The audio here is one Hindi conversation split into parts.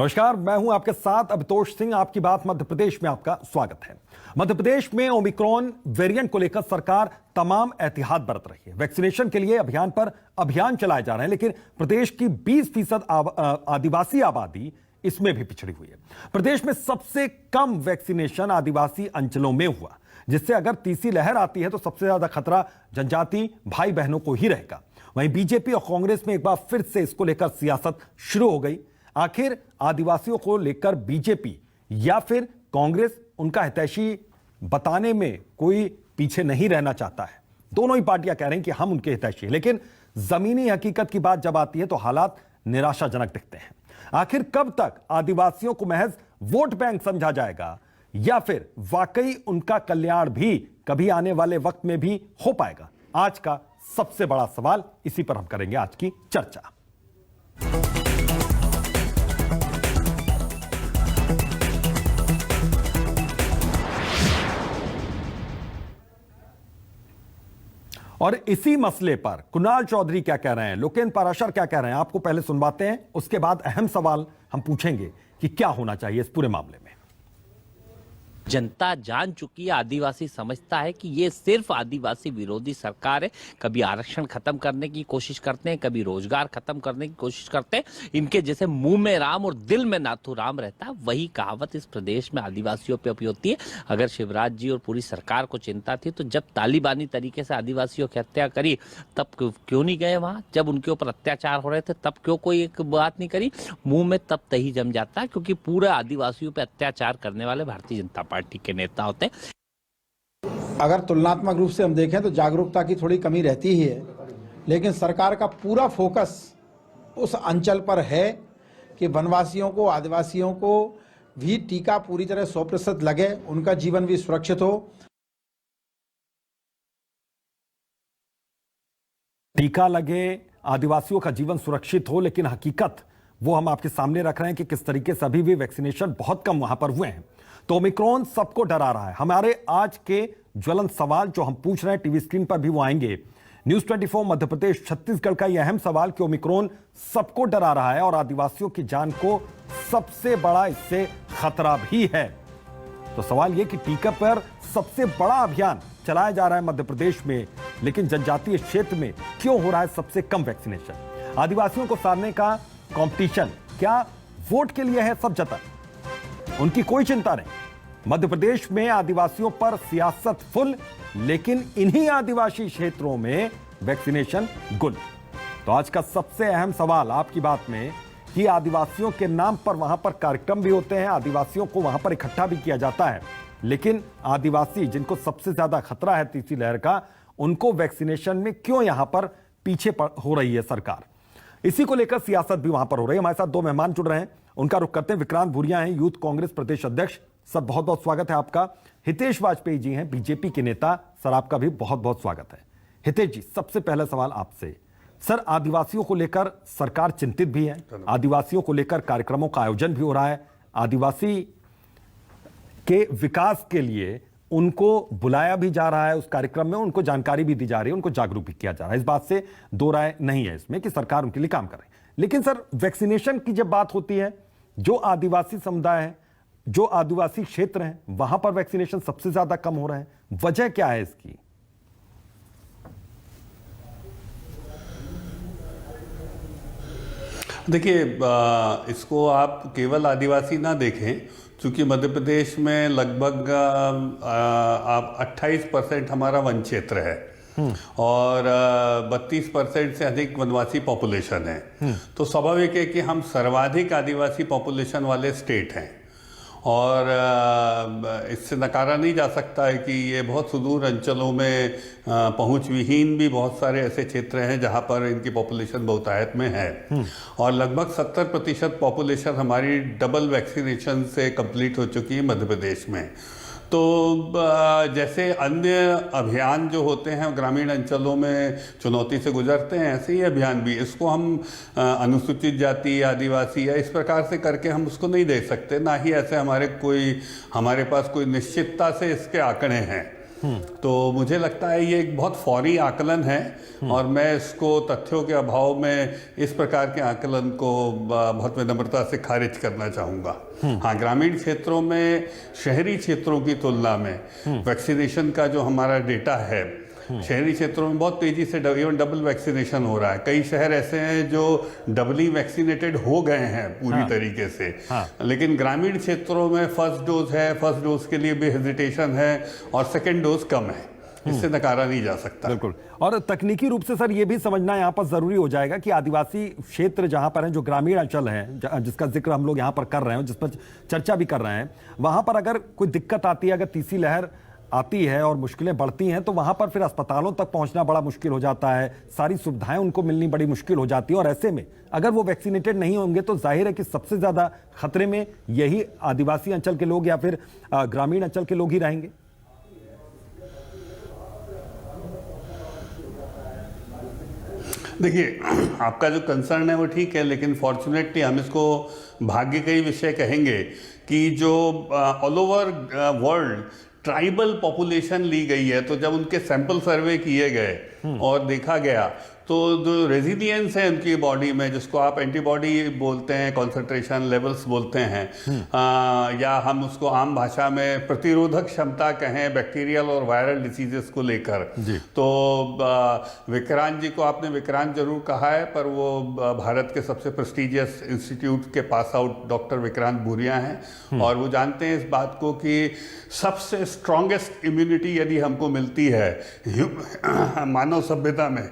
नमस्कार, मैं हूं आपके साथ अभितोष सिंह। आपकी बात मध्य प्रदेश में आपका स्वागत है। मध्य प्रदेश में ओमिक्रॉन वेरिएंट को लेकर सरकार तमाम एहतियात बरत रही है। वैक्सीनेशन के लिए अभियान पर अभियान चलाए जा रहे हैं, लेकिन प्रदेश की 20% आदिवासी आबादी इसमें भी पिछड़ी हुई है। प्रदेश में सबसे कम वैक्सीनेशन आदिवासी अंचलों में हुआ, जिससे अगर तीसरी लहर आती है तो सबसे ज्यादा खतरा जनजाति भाई बहनों को ही रहेगा। वहीं बीजेपी और कांग्रेस में एक बार फिर से इसको लेकर सियासत शुरू हो गई। आखिर आदिवासियों को लेकर बीजेपी या फिर कांग्रेस उनका हितैषी बताने में कोई पीछे नहीं रहना चाहता है। दोनों ही पार्टियां कह रही हैं कि हम उनके हितैषी हैं, लेकिन जमीनी हकीकत की बात जब आती है तो हालात निराशाजनक दिखते हैं। आखिर कब तक आदिवासियों को महज वोट बैंक समझा जाएगा या फिर वाकई उनका कल्याण भी कभी आने वाले वक्त में भी हो पाएगा? आज का सबसे बड़ा सवाल, इसी पर हम करेंगे आज की चर्चा। और इसी मसले पर कुणाल चौधरी क्या कह रहे हैं, लोकेंद्र पाराशर क्या कह रहे हैं, आपको पहले सुनवाते हैं। उसके बाद अहम सवाल हम पूछेंगे कि क्या होना चाहिए इस पूरे मामले में। जनता जान चुकी है, आदिवासी समझता है कि ये सिर्फ आदिवासी विरोधी सरकार है। कभी आरक्षण खत्म करने की कोशिश करते हैं, कभी रोजगार खत्म करने की कोशिश करते हैं। इनके जैसे मुंह में राम और दिल में नाथू राम रहता है, वही कहावत इस प्रदेश में आदिवासियों पे भी होती है। अगर शिवराज जी और पूरी सरकार को चिंता थी तो जब तालिबानी तरीके से आदिवासियों की हत्या करी तब क्यों नहीं गए वहां? जब उनके ऊपर अत्याचार हो रहे थे तब क्यों कोई एक बात नहीं करी? मुंह में तब तही जम जाता है, क्योंकि पूरे आदिवासियों पे अत्याचार करने वाले भारतीय जनता पार्टी के नेता होते हैं। अगर तुलनात्मक रूप से हम देखें तो जागरूकता की थोड़ी कमी रहती ही है, लेकिन सरकार का पूरा फोकस उस अंचल पर है कि वनवासियों को, आदिवासियों को भी टीका पूरी तरह 100% लगे, उनका जीवन भी सुरक्षित हो। टीका लगे, आदिवासियों का जीवन सुरक्षित हो, लेकिन हकीकत वो हम आपके सामने रख रहे हैं कि किस तरीके से अभी भी वैक्सीनेशन बहुत कम वहां पर हुए हैं। तो ओमिक्रॉन सबको डरा रहा है। हमारे आज के ज्वलंत सवाल जो हम पूछ रहे हैं, टीवी स्क्रीन पर भी वो आएंगे। न्यूज़ 24 मध्य प्रदेश छत्तीसगढ़ का यह अहम सवाल कि ओमिक्रॉन सबको डरा रहा है और आदिवासियों की जान को सबसे बड़ा इससे खतरा भी है। तो सवाल यह कि टीका पर सबसे बड़ा अभियान चलाया जा रहा है मध्य प्रदेश में, लेकिन जनजातीय क्षेत्र में क्यों हो रहा है सबसे कम वैक्सीनेशन? आदिवासियों को साधने का कंपटीशन क्या वोट के लिए है सब जतन? उनकी कोई चिंता नहीं। मध्य प्रदेश में आदिवासियों पर सियासत फुल, लेकिन इन्हीं आदिवासी क्षेत्रों में वैक्सीनेशन गुल। तो आज का सबसे अहम सवाल आपकी बात में कि आदिवासियों के नाम पर वहां पर कार्यक्रम भी होते हैं, आदिवासियों को वहां पर इकट्ठा भी किया जाता है, लेकिन आदिवासी जिनको सबसे ज्यादा खतरा है तीसरी लहर का, उनको वैक्सीनेशन में क्यों यहां पर पीछे हो रही है सरकार? इसी को लेकर सियासत भी वहां पर हो रही है। हमारे साथ दो मेहमान जुड़ रहे हैं, उनका रुख करते हैं। विक्रांत भूरिया हैं, यूथ कांग्रेस प्रदेश अध्यक्ष। सर, बहुत बहुत स्वागत है आपका। हितेश वाजपेयी जी हैं, बीजेपी के नेता। सर, आपका भी बहुत बहुत स्वागत है। हितेश जी, सबसे पहला सवाल आपसे। सर, आदिवासियों को लेकर सरकार चिंतित भी है, आदिवासियों को लेकर कार्यक्रमों का आयोजन भी हो रहा है, आदिवासी के विकास के लिए उनको बुलाया भी जा रहा है, उस कार्यक्रम में उनको जानकारी भी दी जा रही है, उनको जागरूक भी किया जा रहा है। इस बात से दो राय नहीं है इसमें कि सरकार उनके लिए काम कर रही है। लेकिन सर, वैक्सीनेशन की जब बात होती है, जो आदिवासी समुदाय है, जो आदिवासी क्षेत्र हैं, वहां पर वैक्सीनेशन सबसे ज्यादा कम हो रहा है। वजह क्या है इसकी? देखिए, इसको आप केवल आदिवासी ना देखें, क्योंकि मध्य प्रदेश में लगभग आप 28% हमारा वन क्षेत्र है और 32% से अधिक वनवासी पॉपुलेशन है। तो स्वाभाविक है कि हम सर्वाधिक आदिवासी पॉपुलेशन वाले स्टेट हैं और इससे नकारा नहीं जा सकता है कि ये बहुत सुदूर अंचलों में पहुंच विहीन भी बहुत सारे ऐसे क्षेत्र हैं जहां पर इनकी पॉपुलेशन बहुतायत में है और लगभग 70% पॉपुलेशन हमारी डबल वैक्सीनेशन से कंप्लीट हो चुकी है मध्य प्रदेश में। तो जैसे अन्य अभियान जो होते हैं ग्रामीण अंचलों में चुनौती से गुजरते हैं, ऐसे ही अभियान भी, इसको हम अनुसूचित जाति, आदिवासी या इस प्रकार से करके हम उसको नहीं देख सकते, ना ही ऐसे हमारे पास कोई निश्चितता से इसके आंकड़े हैं। तो मुझे लगता है ये एक बहुत फौरी आकलन है और मैं इसको तथ्यों के अभाव में इस प्रकार के आकलन को बहुत विनम्रता से खारिज करना चाहूँगा। हाँ, ग्रामीण क्षेत्रों में शहरी क्षेत्रों की तुलना में वैक्सीनेशन का जो हमारा डेटा है, शहरी क्षेत्रों में बहुत तेजी से इवन डबल वैक्सीनेशन हो रहा है। कई शहर ऐसे हैं जो डबली वैक्सीनेटेड हो गए हैं पूरी तरीके से। लेकिन ग्रामीण क्षेत्रों में फर्स्ट डोज है, फर्स्ट डोज के लिए भी हेजिटेशन है और सेकेंड डोज कम है, इससे नकारा नहीं जा सकता। बिल्कुल। और तकनीकी रूप से सर ये भी समझना यहाँ पर जरूरी हो जाएगा कि आदिवासी क्षेत्र जहां पर है, जो ग्रामीण अंचल है जिसका जिक्र हम लोग यहाँ पर कर रहे हैं, जिस पर चर्चा भी कर रहे हैं, वहां पर अगर कोई दिक्कत आती है, अगर तीसरी लहर आती है और मुश्किलें बढ़ती हैं, तो वहां पर फिर अस्पतालों तक पहुंचना बड़ा मुश्किल हो जाता है, सारी सुविधाएं उनको मिलनी बड़ी मुश्किल हो जाती है। और ऐसे में अगर वो वैक्सीनेटेड नहीं होंगे तो जाहिर है कि सबसे ज्यादा खतरे में यही आदिवासी अंचल के लोग या फिर ग्रामीण अंचल के लोग ही रहेंगे। देखिए, आपका जो कंसर्न है वो ठीक है, लेकिन फॉर्चुनेटली हम इसको भाग्य का ही विषय कहेंगे कि जो all over world tribal population ली गई है, तो जब उनके सैंपल सर्वे किए गए और देखा गया तो जो रेजिलियंस है उनकी बॉडी में, जिसको आप एंटीबॉडी बोलते हैं, कॉन्सेंट्रेशन लेवल्स बोलते हैं, या हम उसको आम भाषा में प्रतिरोधक क्षमता कहें बैक्टीरियल और वायरल डिसीजेस को लेकर, तो विक्रांत जी को आपने विक्रांत जरूर कहा है, पर वो भारत के सबसे प्रेस्टिजियस इंस्टीट्यूट के pass out doctor Vikrant Bhuria हैं और वो जानते हैं इस बात को कि सबसे स्ट्रॉन्गेस्ट इम्यूनिटी यदि हमको मिलती है मानव सभ्यता में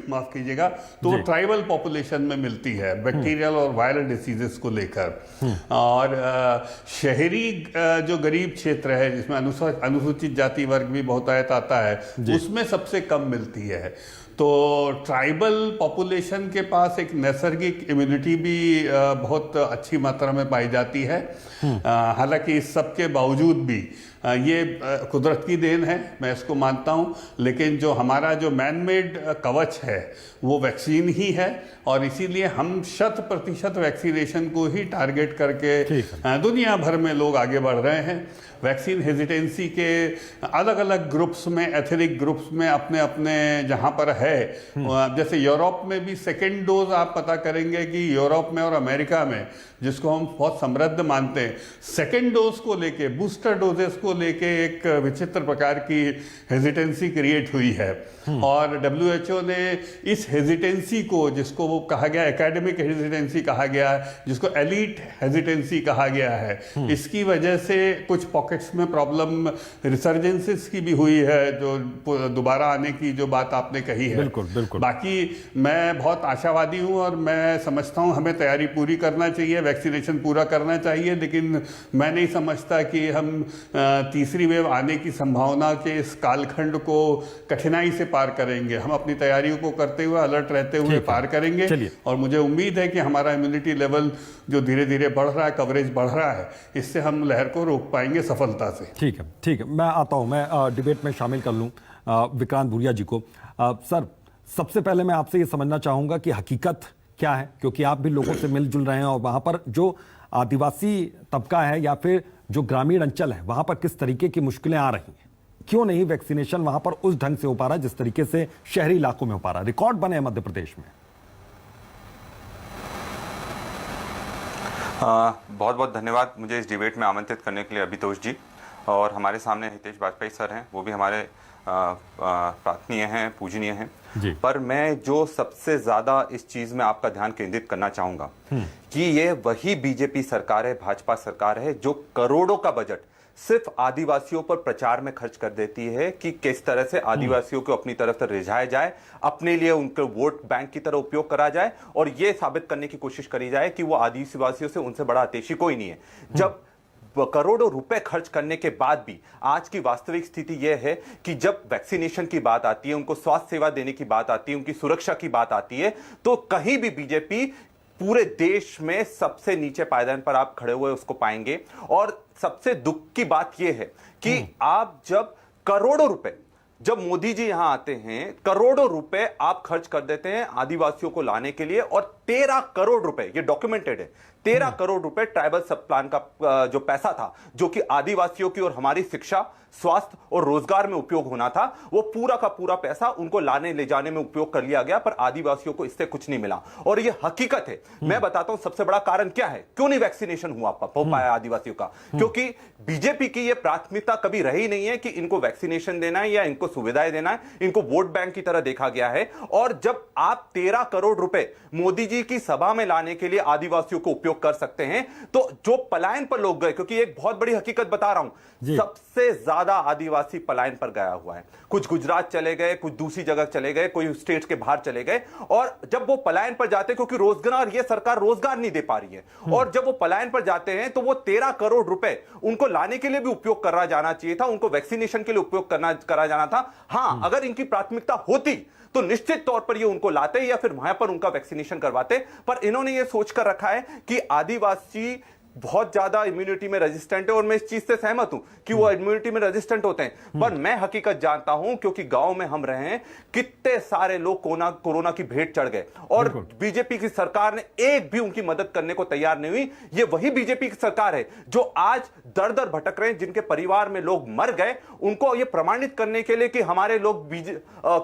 माफ कीजिएगा, तो ट्राइबल पॉपुलेशन में मिलती है बैक्टीरियल और वायरल डिसीजेस को लेकर। और शहरी जो गरीब क्षेत्र है जिसमें अनुसूचित जाति वर्ग भी बहुतायत आता है, उसमें सबसे कम मिलती है। तो ट्राइबल पॉपुलेशन के पास एक नैसर्गिक इम्यूनिटी भी बहुत अच्छी मात्रा में पाई जाती है। हालांकि इस सब के बावजूद भी ये कुदरत की देन है, मैं इसको मानता हूँ, लेकिन जो हमारा जो मैन मेड कवच है वो वैक्सीन ही है और इसीलिए हम 100% वैक्सीनेशन को ही टारगेट करके दुनिया भर में लोग आगे बढ़ रहे हैं। वैक्सीन हेजिटेंसी के अलग अलग ग्रुप्स में, एथनिक ग्रुप्स में अपने अपने जहाँ पर है, जैसे यूरोप में भी सेकेंड डोज आप पता करेंगे कि यूरोप में और अमेरिका में, जिसको हम बहुत समृद्ध मानते हैं, सेकेंड डोज को लेके, बूस्टर डोजेस को लेके एक विचित्र प्रकार की हेजिटेंसी क्रिएट हुई है। और WHO ने इस हेजिटेंसी को, जिसको वो कहा गया एकेडमिक हेजिटेंसी कहा गया है, जिसको एलीट हेजिटेंसी कहा गया है, इसकी वजह से कुछ पॉकेट्स में प्रॉब्लम रिसर्जेंसेस की भी हुई है, जो दोबारा आने की जो बात आपने कही है। बिल्कुल बिल्कुल। बाकी मैं बहुत आशावादी हूं और मैं समझता हूं हमें तैयारी पूरी करना चाहिए, वैक्सीनेशन पूरा करना चाहिए, लेकिन मैं नहीं समझता कि हम तीसरी वेव आने की संभावना के इस कालखंड को कठिनाई से पार करेंगे। हम अपनी तैयारियों को करते हुए, अलर्ट रहते हुए पार करेंगे और मुझे उम्मीद है कि हमारा इम्यूनिटी लेवल जो धीरे धीरे बढ़ रहा है, कवरेज बढ़ रहा है, इससे हम लहर को रोक पाएंगे सफलता से। ठीक है, ठीक है, मैं आता हूं, मैं डिबेट में शामिल कर लूं विक्रांत भूरिया जी को। सर, सबसे पहले मैं आपसे ये समझना चाहूंगा कि हकीकत क्या है, क्योंकि आप भी लोगों से मिलजुल रहे हैं और वहां पर जो आदिवासी तबका है या फिर जो ग्रामीण अंचल है, वहां पर किस तरीके की मुश्किलें आ रही हैं, क्यों नहीं वैक्सीनेशन वहां पर उस ढंग से हो पा रहा है जिस तरीके से शहरी इलाकों में हो पा रहा है। रिकॉर्ड बने हैं मध्य प्रदेश में। बहुत बहुत धन्यवाद मुझे इस डिबेट में आमंत्रित करने के लिए अभितोष जी। और हमारे सामने हितेश बाजपेयी सर हैं, वो भी हमारे प्रार्थनीय हैं, पूजनीय हैं। पर मैं जो सबसे ज्यादा इस चीज में आपका ध्यान केंद्रित करना चाहूंगा कि ये वही बीजेपी सरकार है, भाजपा सरकार है, जो करोड़ों का बजट सिर्फ आदिवासियों पर प्रचार में खर्च कर देती है कि किस तरह से आदिवासियों को अपनी तरफ से रिझाया जाए, अपने लिए उनके वोट बैंक की तरह उपयोग करा जाए और यह साबित करने की कोशिश करी जाए कि वो आदिवासियों से उनसे बड़ा अतेशी कोई नहीं है। जब करोड़ों रुपए खर्च करने के बाद भी आज की वास्तविक स्थिति यह है कि जब वैक्सीनेशन की बात आती है, उनको स्वास्थ्य सेवा देने की बात आती है, उनकी सुरक्षा की बात आती है, तो कहीं भी बीजेपी पूरे देश में सबसे नीचे पायदान पर आप खड़े हुए उसको पाएंगे। और सबसे दुख की बात यह है कि आप जब करोड़ों रुपए, जब मोदी जी यहां आते हैं, करोड़ों रुपए आप खर्च कर देते हैं आदिवासियों को लाने के लिए और 13 करोड़ रुपए, ये डॉक्यूमेंटेड है, 13 करोड़ रुपए ट्राइबल सब प्लान का जो पैसा था, जो कि आदिवासियों की और हमारी शिक्षा, स्वास्थ्य और रोजगार में उपयोग होना था, वो पूरा का पूरा पैसा उनको लाने ले जाने में उपयोग कर लिया गया, पर आदिवासियों को इससे कुछ नहीं मिला। और ये हकीकत है। मैं बताता हूं सबसे बड़ा कारण क्या है, क्यों नहीं वैक्सीनेशन हो पाया आदिवासियों का। क्योंकि बीजेपी की ये प्राथमिकता कभी रही नहीं है कि इनको वैक्सीनेशन देना है या इनको सुविधाएं देना है, इनको वोट बैंक की तरह देखा गया है। और जब आप 13 करोड़ रुपए मोदी जी की सभा में लाने के लिए आदिवासियों को उपयोग कर सकते हैं, तो जो पलायन पर लोग गए, क्योंकि एक बहुत बड़ी हकीकत बता रहा हूं, सबसे ज्यादा आदिवासी पलायन पर गया हुआ है। कुछ गुजरात चले गए, कुछ दूसरी जगह चले गए, कोई स्टेट के बाहर चले गए। और जब वो पलायन पर जाते, क्योंकि रोजगार, ये सरकार रोजगार नहीं दे पा रही है, और जब वो पलायन पर जाते हैं तो वो 13 करोड़ रुपए उनको लाने के लिए भी उपयोग करा जाना चाहिए था, उनको वैक्सीनेशन के लिए उपयोग करा जाना था। हां, अगर इनकी प्राथमिकता होती तो निश्चित तौर पर ये उनको लाते या फिर वहां पर उनका वैक्सीनेशन करवाते। पर इन्होंने ये सोचकर रखा है कि आदिवासी बहुत ज्यादा इम्यूनिटी में रेजिस्टेंट है, और मैं इस चीज से सहमत हूं कि वो इम्यूनिटी में रेजिस्टेंट होते हैं। पर मैं हकीकत जानता हूं, क्योंकि गांव में हम रहे हैं, कितने सारे लोग कोरोना की भेंट चढ़ गए, और बीजेपी की सरकार ने एक भी उनकी मदद करने को तैयार नहीं हुई। ये वही बीजेपी की सरकार है जो आज दर दर भटक रहे हैं, जिनके परिवार में लोग मर गए, उनको ये प्रमाणित करने के लिए कि हमारे लोग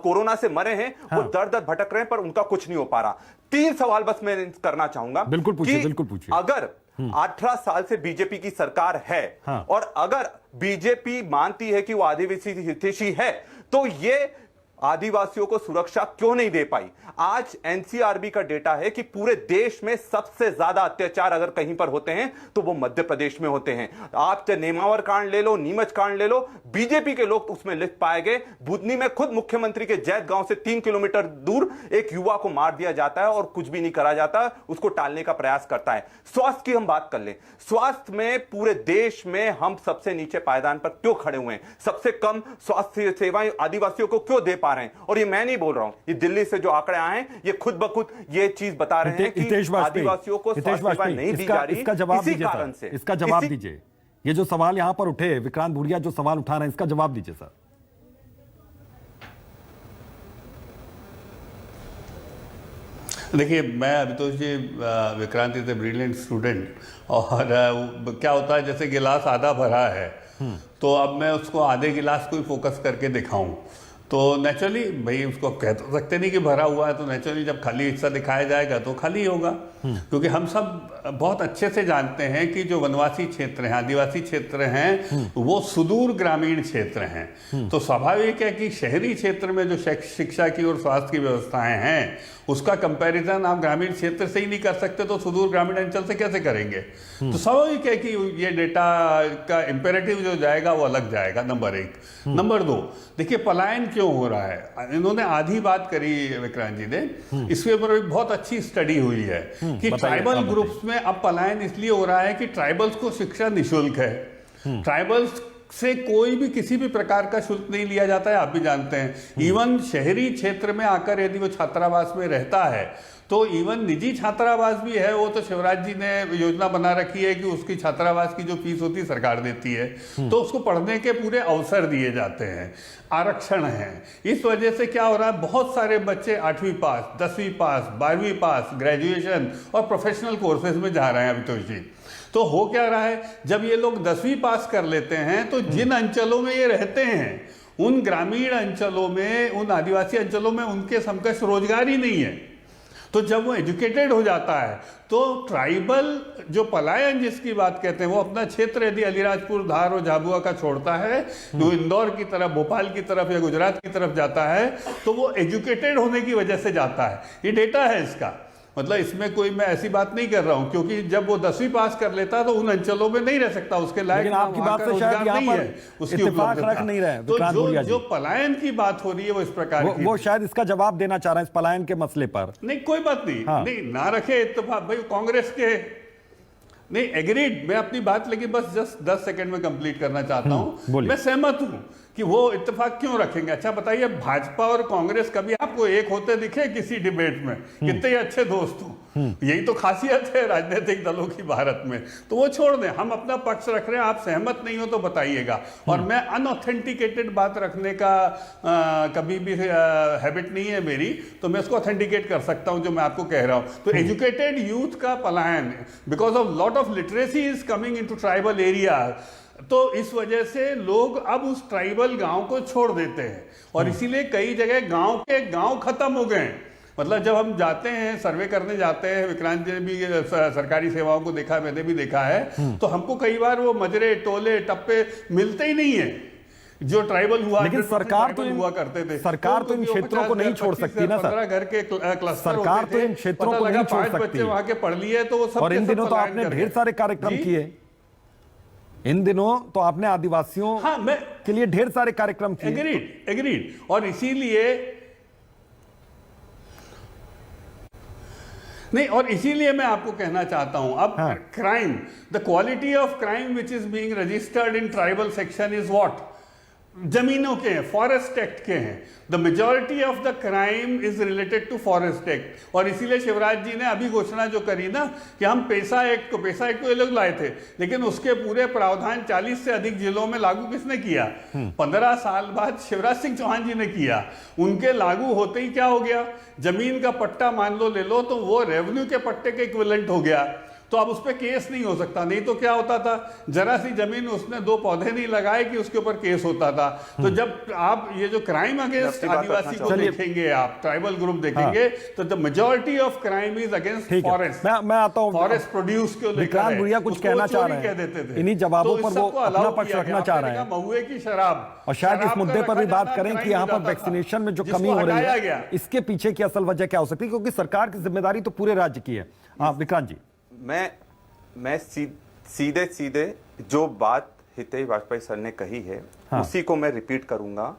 कोरोना से मरे हैं, वो दर दर भटक रहे हैं, पर उनका कुछ नहीं हो पा रहा। 3 सवाल बस मैं करना चाहूंगा। बिल्कुल पूछिए। अगर 18 साल से बीजेपी की सरकार है, और अगर बीजेपी मानती है कि वो आदिवासी हितैषी है, तो ये आदिवासियों को सुरक्षा क्यों नहीं दे पाई? आज एनसीआरबी का डेटा है कि पूरे देश में सबसे ज्यादा अत्याचार अगर कहीं पर होते हैं तो वो मध्य प्रदेश में होते हैं। आप चाहे नेमावर कांड ले लो, नीमच कांड ले लो, बीजेपी के लोग उसमें लिख पाए गए। बुधनी में खुद मुख्यमंत्री के जैत गांव से 3 किलोमीटर दूर एक युवा को मार दिया जाता है और कुछ भी नहीं करा जाता, उसको टालने का प्रयास करता है। स्वास्थ्य की हम बात कर ले, स्वास्थ्य में पूरे देश में हम सबसे नीचे पायदान पर क्यों खड़े हुए हैं? सबसे कम स्वास्थ्य सेवाएं आदिवासियों को क्यों दे पा रहे हैं? और ये मैं नहीं बोल रहा हूं, ये दिल्ली से जो आंकड़े आए हैं, ये खुद ब खुद ये चीज बता रहे हैं कि आदिवासियों को स्वास्थ्य सेवा नहीं दी जा रही। इसका जवाब इसी दीजिए कारण सर, से इसका जवाब दीजिए। ये जो सवाल यहां पर उठे, विक्रांत भूरिया जो सवाल उठा रहे हैं, इसका जवाब दीजिए सर। देखिए, मैं अभी तो जी Vikrant is a brilliant student, और क्या होता है, जैसे गिलास आधा भरा है, तो अब मैं उसको आधे गिलास को ही फोकस करके दिखाऊं, तो नेचुरली भाई उसको कह तो सकते नहीं कि भरा हुआ है, तो नेचुरली जब खाली हिस्सा दिखाया जाएगा तो खाली होगा। क्योंकि हम सब बहुत अच्छे से जानते हैं कि जो वनवासी क्षेत्र हैं, आदिवासी क्षेत्र हैं, वो सुदूर ग्रामीण क्षेत्र हैं। तो स्वाभाविक है कि शहरी क्षेत्र में जो शिक्षा की और स्वास्थ्य की व्यवस्थाएं हैं, उसका कंपैरिजन आप ग्रामीण क्षेत्र से ही नहीं कर सकते, तो सुदूर ग्रामीण अंचल से कैसे करेंगे? तो स्वाभाविक है कि ये डेटा का इंपेरेटिव जो जाएगा वो अलग जाएगा, नंबर 1। नंबर 2, देखिए पलायन क्यों हो रहा है। इन्होंने आधी बात करी विक्रांत जी ने, इसके ऊपर एक बहुत अच्छी स्टडी हुई है कि ट्राइबल ग्रुप्स में अब पलायन इसलिए हो रहा है कि ट्राइबल्स को शिक्षा निःशुल्क है। ट्राइबल्स से कोई भी किसी भी प्रकार का शुल्क नहीं लिया जाता है, आप भी जानते हैं। इवन शहरी क्षेत्र में आकर यदि वो छात्रावास में रहता है, तो इवन निजी छात्रावास भी है, वो तो शिवराज जी ने योजना बना रखी है कि उसकी छात्रावास की जो फीस होती है सरकार देती है, तो उसको पढ़ने के पूरे अवसर दिए जाते हैं, आरक्षण है। इस वजह से क्या हो रहा है, बहुत सारे बच्चे 8वीं पास, 10वीं पास, 12वीं पास, ग्रेजुएशन और प्रोफेशनल कोर्सेज में जा रहे हैं अभितोष जी। तो हो क्या रहा है, जब ये लोग 10वीं पास कर लेते हैं, तो जिन अंचलों में ये रहते हैं, उन ग्रामीण अंचलों में, उन आदिवासी अंचलों में उनके समकक्ष रोजगार ही नहीं है। तो जब वो एजुकेटेड हो जाता है, तो ट्राइबल जो पलायन जिसकी बात कहते हैं, वो अपना क्षेत्र यदि अलीराजपुर, धार और झाबुआ का छोड़ता है, जो इंदौर की तरफ, भोपाल की तरफ या गुजरात की तरफ जाता है, तो वो एजुकेटेड होने की वजह से जाता है। ये डेटा है इसका, मतलब इसमें कोई मैं ऐसी बात नहीं कर रहा हूं, क्योंकि जब वो 10वीं पास कर लेता है तो उन अंचलों में नहीं रह सकता, उसके लायक लेकिन आपकी बात से शायद यहाँ पर उसकी इत्तेफाक रख नहीं रहे। तो जो पलायन की बात हो रही है वो इस प्रकार की, वो शायद इसका जवाब देना चाह रहे हैं इस पलायन के मसले पर। नहीं, कोई बात नहीं, नहीं ना रखे इत्तेफाक, भाई कांग्रेस के नहीं, एग्रीड, मैं अपनी बात लेकिन बस जस्ट 10 सेकंड में कंप्लीट करना चाहता हूं। मैं सहमत हूं कि वो इत्तेफाक क्यों रखेंगे। अच्छा बताइए, भाजपा और कांग्रेस कभी आपको एक होते दिखे किसी डिबेट में? कितने अच्छे दोस्त हों, यही तो खासियत है राजनीतिक दलों की भारत में। तो वो छोड़ दें, हम अपना पक्ष रख रहे हैं, आप सहमत नहीं हो तो बताइएगा। और मैं अनऑथेंटिकेटेड बात रखने का कभी भी हैबिट नहीं है मेरी, तो मैं उसको ऑथेंटिकेट कर सकता हूं जो मैं आपको कह रहा हूं। तो एजुकेटेड यूथ का पलायन because of lot of literacy is coming into tribal area, तो इस वजह से लोग अब उस ट्राइबल गांव को छोड़ देते हैं और इसीलिए कई जगह गांव के गांव खत्म हो गए। मतलब जब हम जाते हैं सर्वे करने जाते हैं, विक्रांत जी ने भी सरकारी सेवाओं को देखा, मैंने भी देखा है, तो हमको कई बार वो मजरे टोले टप्पे मिलते ही नहीं है जो ट्राइबल हुआ। लेकिन सरकार तो हुआ करते थे, सरकार तो इन क्षेत्रों को नहीं छोड़ सकती ना सर। 15 घर के क्लस्टर सरकार तो इन क्षेत्रों को नहीं छोड़ सकती। बच्चे वहां के पढ़ लिए तो वो सब। और इन दिनों तो आपने ढेर सारे कार्यक्रम किए, इन दिनों तो आपने आदिवासियों के लिए ढेर सारे कार्यक्रम किए। एग्रीड। और इसीलिए मैं आपको कहना चाहता हूं अब crime, the quality of crime which is being registered in tribal section is what? जमीनों के हैं, फॉरेस्ट एक्ट के हैं। The majority of the crime is related to forest act. और इसीलिए शिवराज जी ने अभी घोषणा जो करी ना कि हम पैसा एक्ट को ये लोग लाए थे, लेकिन उसके पूरे प्रावधान 40 से अधिक जिलों में लागू किसने किया? 15 साल बाद शिवराज सिंह चौहान जी ने किया। उनके लागू होते ही क्या हो गया? जमीन का पट्टा मान लो ले लो तो वो रेवेन्यू के पट्टे के इक्विवेलेंट हो गया। तो अब उस पर केस नहीं हो सकता। नहीं तो क्या होता था, जरा सी जमीन उसने 2 पौधे नहीं लगाए कि उसके ऊपर केस होता था। तो जब आप ये जो क्राइम अगेंस्ट आदिवासी को देखेंगे, आप ट्राइबल ग्रुप देखेंगे, तो the majority of crime is against forest. मैं आता हूं, फॉरेस्ट प्रोड्यूस को लेकर विक्रांत भुरिया कुछ कहना चाह रहे हैं, इन्हीं जवाबों पर वो अपना पक्ष रखना चाह रहे हैं। महुए की शराब, और शायद इस मुद्दे पर भी बात करें कि यहाँ पर वैक्सीनेशन में जो कमी हो रही है, इसके पीछे की असल वजह क्या हो सकती है, क्योंकि सरकार की जिम्मेदारी तो पूरे राज्य की है। हाँ विक्रांत जी। मैं सीधे जो बात हितेश वाजपेयी सर ने कही है, उसी को मैं रिपीट करूंगा।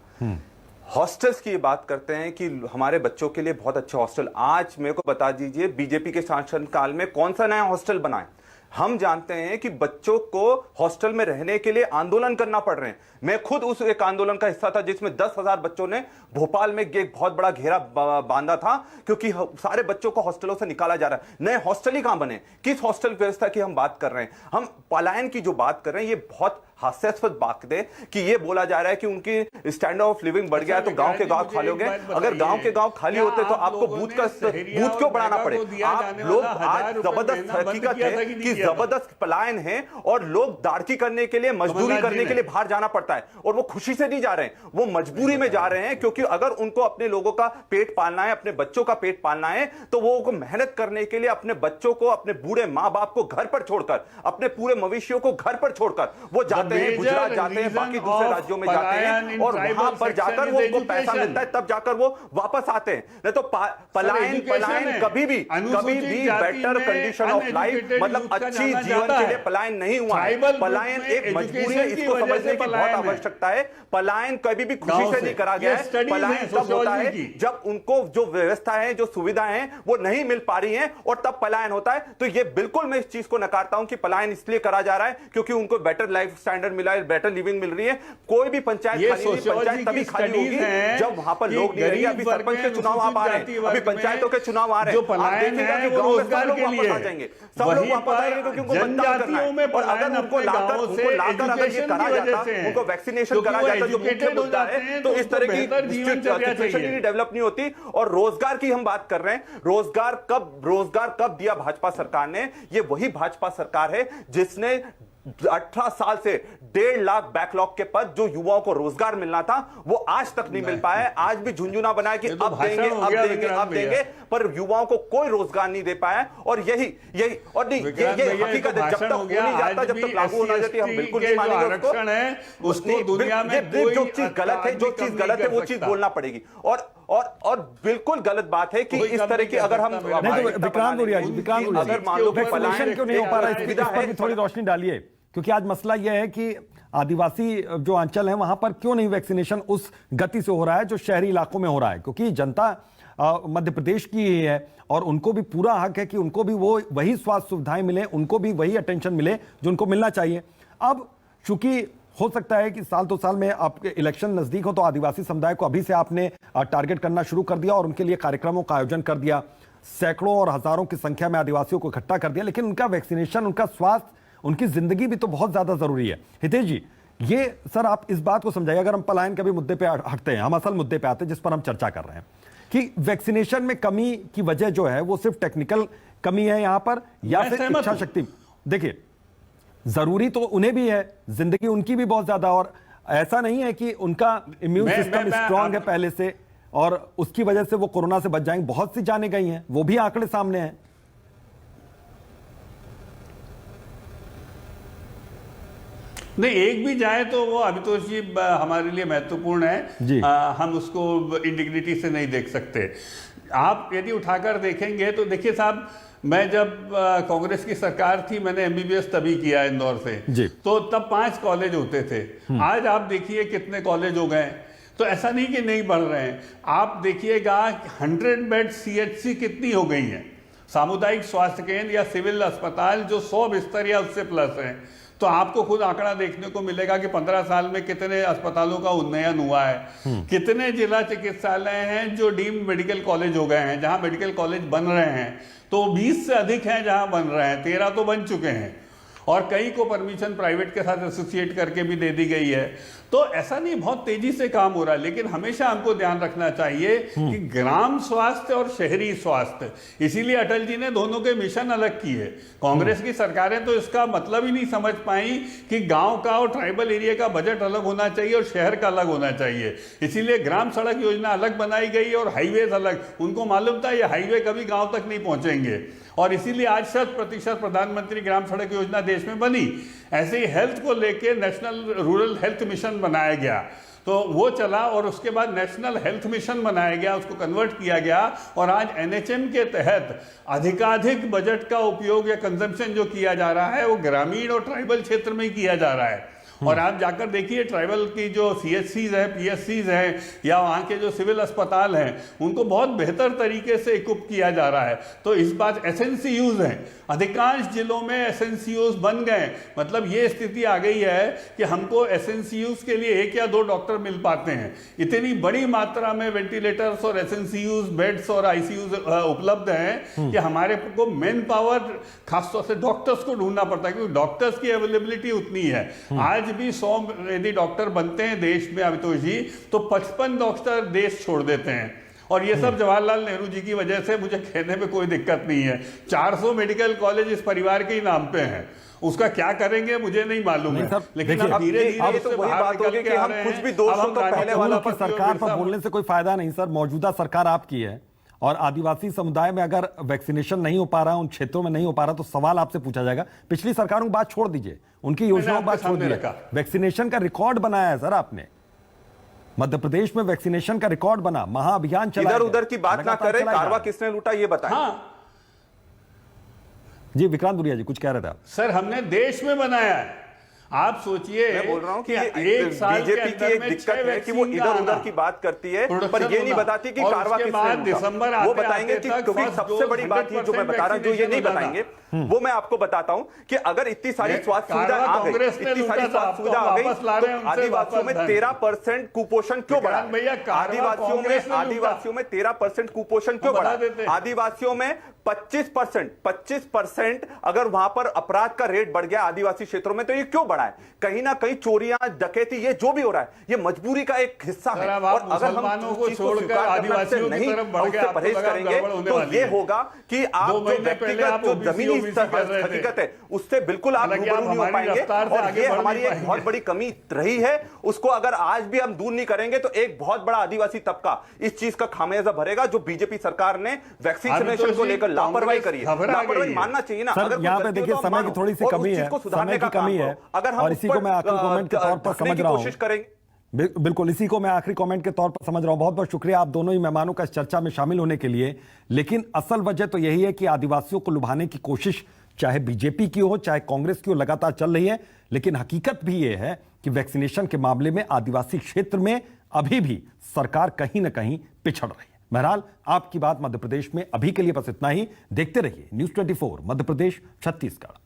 हॉस्टल्स की बात करते हैं कि हमारे बच्चों के लिए बहुत अच्छे हॉस्टल, आज मेरे को बता दीजिए बीजेपी के शासनकाल में कौन सा नया हॉस्टल बनाए? हम जानते हैं कि बच्चों को हॉस्टल में रहने के लिए आंदोलन करना पड़ रहे हैं। मैं खुद उस एक आंदोलन का हिस्सा था जिसमें 10,000 बच्चों ने भोपाल में एक बहुत बड़ा घेरा बांधा था, क्योंकि सारे बच्चों को हॉस्टलों से निकाला जा रहा है। नए हॉस्टल ही कहां बने? किस हॉस्टल व्यवस्था की हम बात कर रहे हैं? हम पलायन की जो बात कर रहे हैं, ये बहुत हास्यास्पद बात है कि ये बोला जा रहा है कि उनकी स्टैंडर्ड ऑफ लिविंग बढ़ गया है तो गांव के गांव खाली हो गए। अगर गांव के गांव खाली होते तो आपको बूथ क्यों बढ़ाना पड़े? आप लोग आज जबरदस्त हकीकत है कि जबरदस्त पलायन है और लोग दाड़की करने के लिए, मजदूरी करने के लिए बाहर जाना पड़ता है। और वो खुशी से नहीं जा रहे हैं, वो मजबूरी में जा रहे हैं, क्योंकि अगर उनको अपने लोगों का पेट पालना है, अपने बच्चों का पेट पालना है, तो वो मेहनत करने के लिए अपने बच्चों को, अपने बूढ़े माँ बाप को घर पर छोड़कर, अपने पूरे मवेशियों को घर पर छोड़कर वो जाते हैं, गुजरात जाते हैं, बाकी दूसरे राज्यों में जाते हैं और वहां पर जाकर वो उनको पैसा मिलता है, तब जाकर वो वापस आते हैं। नहीं तो पलायन कभी भी बेटर कंडीशन ऑफ लाइफ, मतलब अच्छी जीवन के लिए पलायन नहीं हुआ है। पलायन एक मजबूरी है, इसको समझने की बहुत आवश्यकता है। पलायन कभी भी खुशी से नहीं करा गया है। पलायन तब होता है जब उनको जो व्यवस्था है, जो सुविधाएं हैं, वो नहीं मिल पा रही हैं और तब पलायन होता है। तो ये बिल्कुल मैं इस चीज को नकारता हूं कि पलायन इसलिए करा जा रहा है क्योंकि उनको बेटर लाइफ स्टैंडर्ड मिला है, बेटर लिविंग मिल रही है। कोई भी पंचायत खाली नहीं, पंचायत तभी खाली होगी जब वहां पर लोग नहीं रहेंगे। अभी सरपंच के चुनाव आप आ रहे हैं, अभी पंचायतों के चुनाव आ रहे हैं, आप देखिएगा कि गांव में सब लोग वापस आ जाएंगे, सब लोग वापस आएंगे क्योंकि उनको मतदान करना है। और अगर उनको लाकर अगर ये करा जाता, उनको वैक्सीनेशन करा जाता जो मुख्य मुद्दा है, तो इस तरह की सिचुएशन डेवलप नहीं होती। और रोजगार की हम बात कर रहे हैं, रोजगार कब दिया भाजपा सरकार ने? ये वही भाजपा सरकार है जिसने 18 साल से 1.5 लाख बैकलॉग के पद जो युवाओं को रोजगार मिलना था वो आज तक नहीं मिल पाया है। आज भी झुंझुना बनाया कि अब देंगे, पर युवाओं को कोई रोजगार नहीं दे पाया। और यही और नहीं, ये हकीकत है। जब तक हो नहीं जाता, जब तक लागू होना जाती, हम बिल्कुल नहीं मानेंगे उसको। दुनिया में जो चीज गलत है वो चीज बोलना पड़ेगी। और बिल्कुल गलत बात है कि इस तरह की अगर हम विक्रांत भुरिया जी, अगर मान लो वैक्सीनेशन क्यों नहीं हो पा रहा है, इस पर भी थोड़ी रोशनी डालिए, क्योंकि आज मसला यह है कि आदिवासी जो अंचल है वहां पर क्यों नहीं वैक्सीनेशन उस गति से हो रहा है जो शहरी इलाकों में हो रहा है। क्योंकि जनता मध्य प्रदेश की ही है और उनको भी पूरा हक है कि उनको भी वही स्वास्थ्य सुविधाएं मिले, उनको भी वही अटेंशन मिले जो उनको मिलना चाहिए। अब चूंकि हो सकता है कि साल 2 साल में आपके इलेक्शन नजदीक हो तो आदिवासी समुदाय को अभी से आपने टारगेट करना शुरू कर दिया और उनके लिए कार्यक्रमों का आयोजन कर दिया। सैकड़ों और हजारों की संख्या में आदिवासियों को इकट्ठा कर दिया, लेकिन उनका वैक्सीनेशन, उनका स्वास्थ्य, उनकी जिंदगी भी तो बहुत ज्यादा जरूरी है। हितेश जी, ये सर आप इस बात को समझाइए, अगर हम पलायन के भी मुद्दे पे हटते हैं, हम असल मुद्दे पे आते हैं जिस पर हम चर्चा कर रहे हैं कि वैक्सीनेशन में कमी की वजह जो है वो सिर्फ टेक्निकल कमी है यहां पर, या फिर इच्छा शक्ति? देखिए, जरूरी तो उन्हें भी है, जिंदगी उनकी भी बहुत ज्यादा, और ऐसा नहीं है कि उनका इम्यून सिस्टम स्ट्रांग है पहले से और उसकी वजह से वो कोरोना से बच जाएंगे। बहुत सी जाने गई हैं, वो भी आंकड़े सामने हैं। नहीं, एक भी जाए तो वो आशुतोष जी हमारे लिए महत्वपूर्ण है। हम उसको इंटीग्रिटी से नहीं देख सकते। आप यदि उठाकर देखेंगे तो देखिए साहब, मैं जब कांग्रेस की सरकार थी, मैंने एमबीबीएस तभी किया इंदौर से, तो तब 5 कॉलेज होते थे। आज आप देखिए कितने कॉलेज हो गए। तो ऐसा नहीं कि नहीं बढ़ रहे हैं। आप देखिएगा 100 बेड सीएचसी कितनी हो गई हैं, सामुदायिक स्वास्थ्य केंद्र या सिविल अस्पताल जो 100 बिस्तर या उससे प्लस हैं। तो आपको खुद आंकड़ा देखने को मिलेगा कि 15 साल में कितने अस्पतालों का उन्नयन हुआ है। कितने जिला चिकित्सालय हैं जो डीम्ड मेडिकल कॉलेज हो गए हैं, जहां मेडिकल कॉलेज बन रहे हैं। तो 20 से अधिक हैं जहां बन रहे हैं, 13 तो बन चुके हैं और कई को परमिशन प्राइवेट के साथ एसोसिएट करके भी दे दी गई है। तो ऐसा नहीं, बहुत तेजी से काम हो रहा है, लेकिन हमेशा हमको ध्यान रखना चाहिए कि ग्राम स्वास्थ्य और शहरी स्वास्थ्य, इसीलिए अटल जी ने दोनों के मिशन अलग किए। कांग्रेस की सरकारें तो इसका मतलब ही नहीं समझ पाई कि गांव का और ट्राइबल एरिया का बजट अलग होना चाहिए और शहर का अलग होना चाहिए। इसीलिए ग्राम सड़क योजना अलग बनाई गई और हाईवेज अलग। उनको मालूम था ये हाईवे कभी गाँव तक नहीं पहुंचेंगे और इसीलिए आज 100% प्रधानमंत्री ग्राम सड़क योजना देश में बनी। ऐसे ही हेल्थ को लेके नेशनल रूरल हेल्थ मिशन बनाया गया, तो वो चला और उसके बाद नेशनल हेल्थ मिशन बनाया गया, उसको कन्वर्ट किया गया और आज एनएचएम के तहत अधिकाधिक बजट का उपयोग या कंजम्पशन जो किया जा रहा है वो ग्रामीण और ट्राइबल क्षेत्र में ही किया जा रहा है। और आप जाकर देखिए ट्राइबल की जो सीएचसीज है, पीएचसीज हैं या वहाँ के जो सिविल अस्पताल हैं, उनको बहुत बेहतर तरीके से इक्विप किया जा रहा है। तो इस बात एसएनसीयूज हैं, अधिकांश जिलों में एसएनसीयूज बन गए। मतलब ये स्थिति आ गई है कि हमको एसएनसीयूज के लिए 1 या 2 डॉक्टर मिल पाते हैं। इतनी बड़ी मात्रा में वेंटिलेटर्स और एसएनसीयूज बेड्स और आईसीयूज उपलब्ध हैं कि हमारे को मैन पावर, खासतौर से डॉक्टर्स को ढूंढना पड़ता है क्योंकि डॉक्टर्स की अवेलेबिलिटी उतनी है। आज भी 100 यदि डॉक्टर बनते हैं देश में आशुतोष जी, तो 55 डॉक्टर देश छोड़ देते हैं। और ये सब जवाहरलाल नेहरू जी की वजह से, मुझे कहने में कोई दिक्कत नहीं है। 400 मेडिकल कॉलेज इस परिवार के ही नाम पे हैं। उसका क्या करेंगे मुझे नहीं मालूम है, लेकिन अब धीरे-धीरे इससे बाहर निकल के आ रहे हैं। कुछ भी 200 तो पहले वाला सरकार पर बोलने से कोई फायदा नहीं सर। मौजूदा सरकार आपकी है और आदिवासी समुदाय में अगर वैक्सीनेशन नहीं हो पा रहा, उन क्षेत्रों में नहीं हो पा रहा, तो सवाल आपसे पूछा जाएगा। पिछली सरकारों की बात छोड़ दीजिए, उनकी योजनाओं की बात छोड़ दीजिए। वैक्सीनेशन का रिकॉर्ड बनाया है सर आपने। मध्य प्रदेश में वैक्सीनेशन का रिकॉर्ड बना, महाअभियान चला। इधर उधर की बात ना करें, कारवा किसने लूटा ये बताएं। जी विक्रांत दुरिया जी कुछ कह रहे थे आप। सर हमने देश में बनाया है। आप सोचिए, मैं बोल रहा हूं कि एक साल बीजेपी की एक दिक्कत है कि वो इधर उधर की बात करती है पर ये नहीं बताती कि कारवा किसने दिसंबर वो बताएंगे कि क्योंकि सबसे बड़ी बात ये जो मैं बता रहा हूं जो ये नहीं बताएंगे वो मैं आपको बताता हूं कि अगर इतनी सारी स्वास्थ्य सुविधा आ गई, इतनी सारी स्वास्थ्य सुविधा आ गई तो आदिवासियों में 13% कुपोषण क्यों बढ़ा? आदिवासियों में 13% कुपोषण क्यों बढ़ा? आदिवासियों में 25% अगर वहां पर अपराध का रेट बढ़ गया आदिवासी क्षेत्रों में, तो ये क्यों बढ़ा है? कहीं ना कहीं चोरियां, डकैती, ये जो भी हो रहा है ये मजबूरी का एक हिस्सा है। और अगर हम को छोड़कर आदिवासियों की तरफ बढ़ गए, परहेज करेंगे तो ये होगा कि आप जो व्यक्तिगत जो जमीनी हकीकत है उससे बिल्कुल आप रूबरू नहीं हो पाएंगे। और ये हमारी एक बहुत बड़ी कमी रही है, उसको अगर आज भी हम दूर नहीं करेंगे तो एक बहुत बड़ा आदिवासी तबका इस चीज का खामियाजा भरेगा जो बीजेपी सरकार ने वैक्सीनेशन को लेकर लापरवाही करी है। लापरवाही मानना चाहिए ना। अगर यहाँ पे देखिए समय की थोड़ी सी कमी है, समय की कमी है, अगर हम और इसी को मैं आखिरी कमेंट के तौर पर समझ रहा हूँ। बिल्कुल इसी को मैं आखिरी कमेंट के तौर पर समझ रहा हूं। बहुत बहुत शुक्रिया आप दोनों ही मेहमानों का इस चर्चा में शामिल होने के लिए। लेकिन असल वजह तो यही है कि आदिवासियों को लुभाने की कोशिश चाहे बीजेपी की हो चाहे कांग्रेस की हो लगातार चल रही है। लेकिन हकीकत भी यह है कि वैक्सीनेशन के मामले में आदिवासी क्षेत्र में अभी भी सरकार कहीं ना कहीं पिछड़ रही है। बहरहाल आपकी बात मध्य प्रदेश में अभी के लिए बस इतना ही। देखते रहिए न्यूज़ 24 मध्य प्रदेश छत्तीसगढ़।